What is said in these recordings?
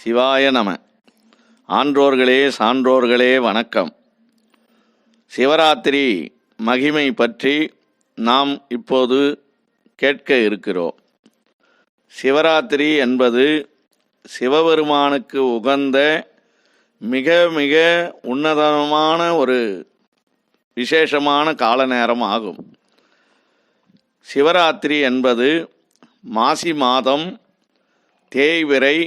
சிவாய நம. ஆன்றோர்களே சான்றோர்களே வணக்கம். சிவராத்திரி மகிமை பற்றி நாம் இப்போது கேட்க இருக்கிறோம். சிவராத்திரி என்பது சிவபெருமானுக்கு உகந்த மிக மிக உன்னதமான ஒரு விசேஷமான கால நேரம் ஆகும். சிவராத்திரி என்பது மாசி மாதம் தேய்பிறை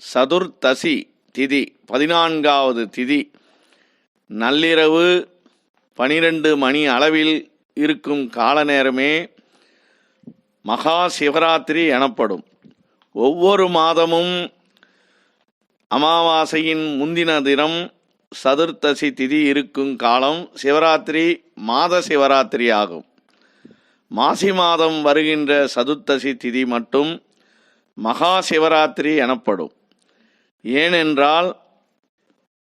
சதுர்த்தசி திதி 14வது திதி நள்ளிரவு 12 மணி அளவில் இருக்கும் கால நேரமே மகா சிவராத்திரி எனப்படும். ஒவ்வொரு மாதமும் அமாவாசையின் முந்தின தினம் சதுர்த்தசி திதி இருக்கும் காலம் சிவராத்திரி மாத சிவராத்திரி ஆகும். மாசி மாதம் வருகின்ற சதுர்த்தசி திதி மட்டும் மகா சிவராத்திரி எனப்படும். ஏனென்றால்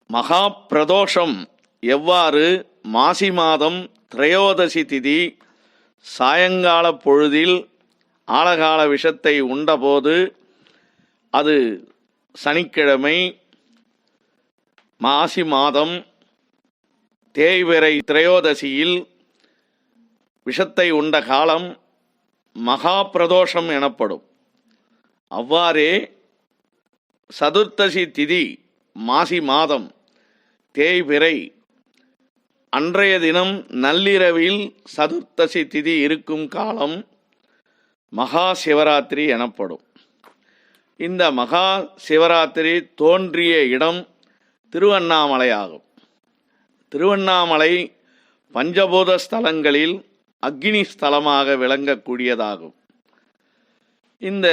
மகா பிரதோஷம் எவ்வாறு மாசி மாதம் திரையோதசி திதி சாயங்கால பொழுதில் ஆழகால விஷத்தை உண்டபோது, அது சனிக்கிழமை, மாசி மாதம் தேய்பிறை திரையோதசியில் விஷத்தை உண்ட காலம் மகா பிரதோஷம் எனப்படும். அவ்வாறே சதுர்த்தசி திதி மாசி மாதம் தேய்பிறை அன்றைய தினம் நள்ளிரவில் சதுர்த்தசி திதி இருக்கும் காலம் மகா சிவராத்திரி எனப்படும். இந்த மகா சிவராத்திரி தோன்றிய இடம் திருவண்ணாமலை ஆகும். திருவண்ணாமலை பஞ்சபூத ஸ்தலங்களில் அக்னி ஸ்தலமாக விளங்கக்கூடியதாகும். இந்த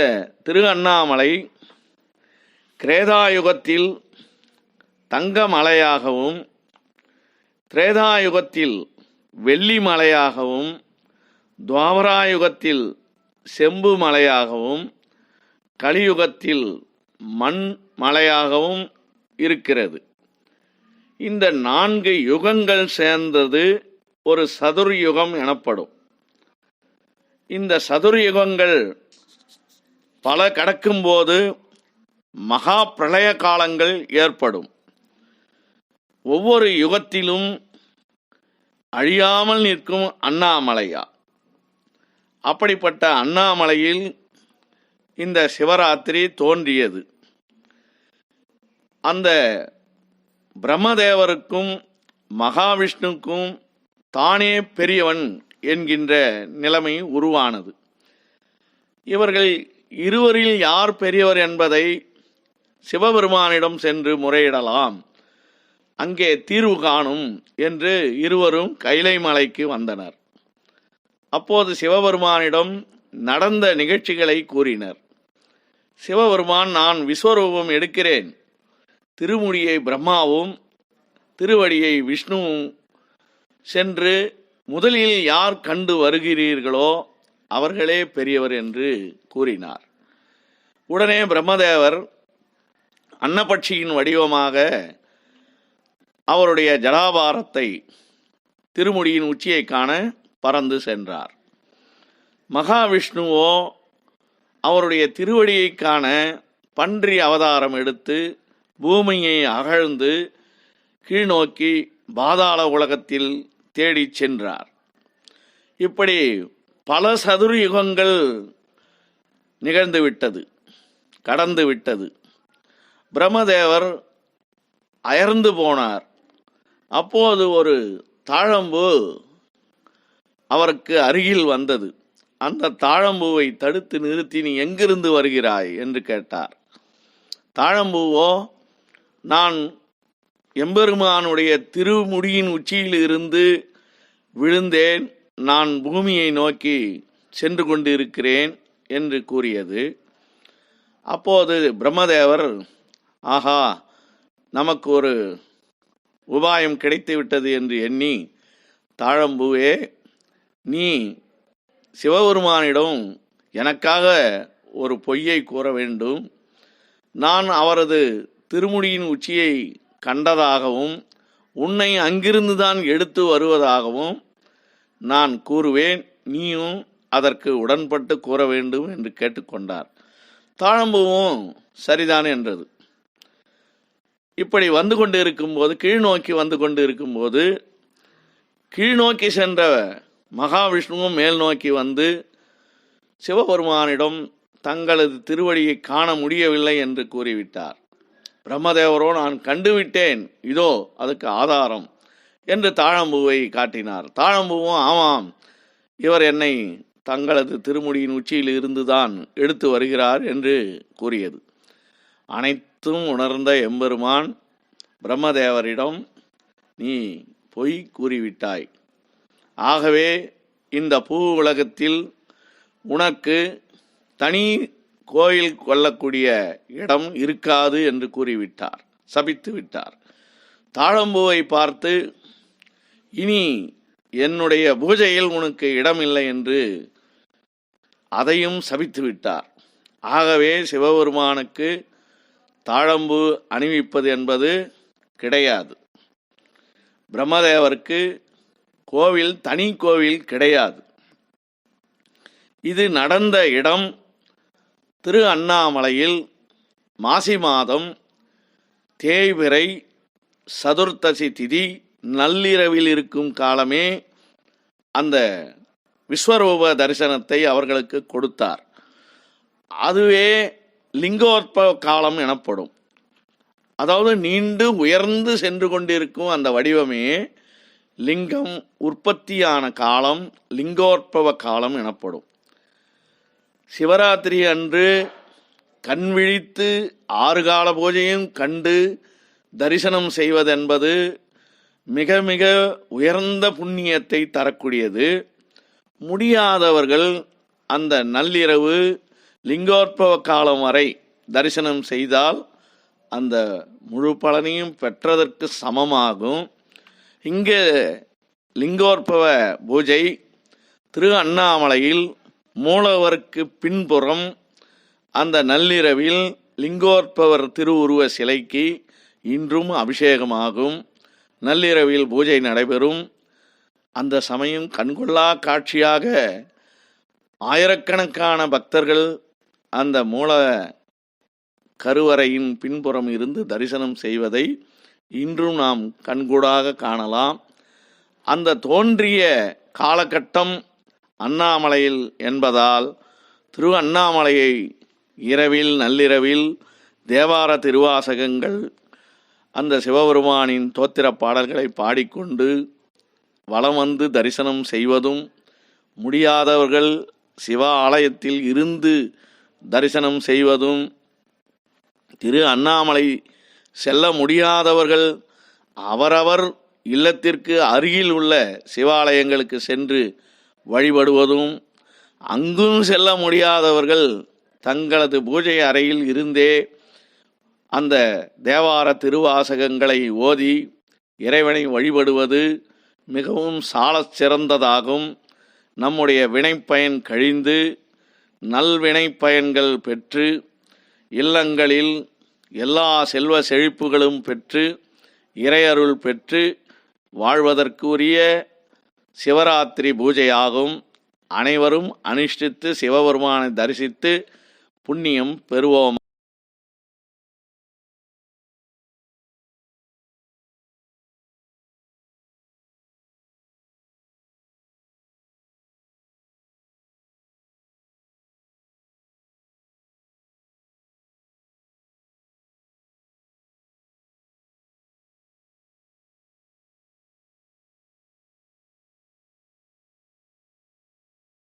திருவண்ணாமலை கிரேதாயுகத்தில் தங்க மலையாகவும், திரேதாயுகத்தில் வெள்ளி மலையாகவும், துவாபராயுகத்தில் செம்பு மலையாகவும், கலியுகத்தில் மண் மலையாகவும் இருக்கிறது. இந்த 4 யுகங்கள் சேர்ந்தது ஒரு சதுர்யுகம் எனப்படும். இந்த சதுர்யுகங்கள் பல கடக்கும்போது மகா பிரளய காலங்கள் ஏற்படும். ஒவ்வொரு யுகத்திலும் அழியாமல் நிற்கும் அண்ணாமலையா. அப்படிப்பட்ட அண்ணாமலையில் இந்த சிவராத்திரி தோன்றியது. அந்த பிரம்மதேவருக்கும் மகாவிஷ்ணுக்கும் தானே பெரியவன் என்கின்ற நிலைமை உருவானது. இவர்கள் இருவரில் யார் பெரியவர் என்பதை சிவபெருமானிடம் சென்று முறையிடலாம், அங்கே தீர்வு காணும் என்று இருவரும் கைலை மலைக்கு வந்தனர். அப்போது சிவபெருமானிடம் நடந்த நிகழ்ச்சிகளை கூறினர். சிவபெருமான், நான் விஸ்வரூபம் எடுக்கிறேன், திருமுடியை பிரம்மாவும் திருவடியை விஷ்ணுவும் சென்று முதலில் யார் கண்டு வருகிறீர்களோ அவர்களே பெரியவர் என்று கூறினார். உடனே பிரம்மதேவர் அன்னபட்சியின் வடிவமாக அவருடைய ஜடாபாரத்தை திருமுடியின் உச்சியை காண பறந்து சென்றார். மகாவிஷ்ணுவோ அவருடைய திருவடியை காண பன்றி அவதாரம் எடுத்து பூமியை அகழ்ந்து கீழ்நோக்கி பாதாள உலகத்தில் தேடிச் சென்றார். இப்படி பல சதுர்யுகங்கள் நிகழ்ந்துவிட்டது, கடந்துவிட்டது. பிரம்மதேவர் அயர்ந்து போனார். அப்போது ஒரு தாழம்பூ அவருக்கு அருகில் வந்தது. அந்த தாழம்பூவை தடுத்து நிறுத்தி, நீ எங்கிருந்து வருகிறாய் என்று கேட்டார். தாழம்பூவோ, நான் எம்பெருமானுடைய திருமுடியின் உச்சியில் இருந்து விழுந்தேன், நான் பூமியை நோக்கி சென்று கொண்டிருக்கிறேன் என்று கூறியது. அப்போது பிரம்மதேவர், ஆஹா, நமக்கு ஒரு உபாயம் கிடைத்துவிட்டது என்று எண்ணி, தாழம்பூவே, நீ சிவபெருமானிடம் எனக்காக ஒரு பொய்யை கூற வேண்டும். நான் அவரது திருமுடியின் உச்சியை கண்டதாகவும் உன்னை அங்கிருந்துதான் எடுத்து வருவதாகவும் நான் கூறுவேன், நீயும் அதற்கு உடன்பட்டு கூற வேண்டும் என்று கேட்டுக்கொண்டார். தாழம்பூவும் சரிதான் என்றது. இப்படி வந்து கொண்டு இருக்கும்போது, கீழ்நோக்கி வந்து கொண்டு இருக்கும்போது, கீழ்நோக்கி சென்ற மகாவிஷ்ணுவும் மேல் நோக்கி வந்து சிவபெருமானிடம் தங்களது திருவடியை காண முடியவில்லை என்று கூறிவிட்டார். பிரம்மதேவரோ, நான் கண்டுவிட்டேன், இதோ அதுக்கு ஆதாரம் என்று தாழம்பூவை காட்டினார். தாழம்பூவும், ஆமாம், இவர் என்னை தங்களது திருமுடியின் உச்சியில் இருந்துதான் எடுத்து வருகிறார் என்று கூறியது. அனைத்தும் உணர்ந்த எம்பெருமான் பிரம்மதேவரிடம், நீ பொய் கூறிவிட்டாய், ஆகவே இந்த பூ உலகத்தில் உனக்கு தனி கோயில் கொள்ளக்கூடிய இடம் இருக்காது என்று கூறிவிட்டார், சபித்து விட்டார். தாழம்பூவை பார்த்து, இனி என்னுடைய பூஜையில் உனக்கு இடமில்லை என்று அதையும் சபித்து விட்டார். ஆகவே சிவபெருமானுக்கு தாழம்பூ அணிவிப்பது என்பது கிடையாது. பிரம்மதேவருக்கு கோவில், தனி கோவில் கிடையாது. இது நடந்த இடம் திரு அண்ணாமலையில் மாசி மாதம் தேய்பிறை சதுர்த்தசி திதி நள்ளிரவில் இருக்கும் காலமே அந்த விஸ்வரூப தரிசனத்தை அவர்களுக்கு கொடுத்தார். அதுவே லிங்கோத்பவ காலம் எனப்படும். அதாவது நீண்டு உயர்ந்து சென்று கொண்டிருக்கும் அந்த வடிவமே லிங்கம் உற்பத்தியான காலம் லிங்கோத்பவ காலம் எனப்படும். சிவராத்திரி அன்று கண் விழித்து 6 கால பூஜையும் கண்டு தரிசனம் செய்வதென்பது மிக மிக உயர்ந்த புண்ணியத்தை தரக்கூடியது. முடியாதவர்கள் அந்த நள்ளிரவு லிங்கோத்பவ காலம் வரை தரிசனம் செய்தால் அந்த முழு பலனையும் பெற்றதற்கு சமமாகும். இங்கே லிங்கோத்பவ பூஜை திரு அண்ணாமலையில் மூலவருக்கு பின்புறம் அந்த நள்ளிரவில் லிங்கோத்பவர் திருவுருவ சிலைக்கு இன்றும் அபிஷேகமாகும். நள்ளிரவில் பூஜை நடைபெறும். அந்த சமயம் கண்கொள்ளா காட்சியாக ஆயிரக்கணக்கான பக்தர்கள் அந்த மூல கருவறையின் பின்புறம் இருந்து தரிசனம் செய்வதை இன்றும் நாம் கண்கூடாக காணலாம். அந்த தோன்றிய காலகட்டம் அண்ணாமலையில் என்பதால் திரு அண்ணாமலையை இரவில் நள்ளிரவில் தேவார திருவாசகங்கள் அந்த சிவபெருமானின் தோத்திர பாடல்களை பாடிக்கொண்டு வலம் வந்து தரிசனம் செய்வதும், முடியாதவர்கள் சிவ ஆலயத்தில் இருந்து தரிசனம் செய்வதும், திரு அண்ணாமலை செல்ல முடியாதவர்கள் அவரவர் இல்லத்திற்கு அருகில் உள்ள சிவாலயங்களுக்கு சென்று வழிபடுவதும், அங்கும் செல்ல முடியாதவர்கள் தங்களது பூஜை அறையில் இருந்தே அந்த தேவார திருவாசகங்களை ஓதி இறைவனை வழிபடுவது மிகவும் சாலச் சிறந்ததாகும். நம்முடைய வினைப்பயன் கழிந்து நல்வினை பயன்கள் பெற்று இல்லங்களில் எல்லா செல்வ செழிப்புகளும் பெற்று இறையருள் பெற்று வாழ்வதற்குரிய சிவராத்திரி பூஜையாகும். அனைவரும் அனுஷ்டித்து சிவபெருமானை தரிசித்து புண்ணியம் பெறுவோம்.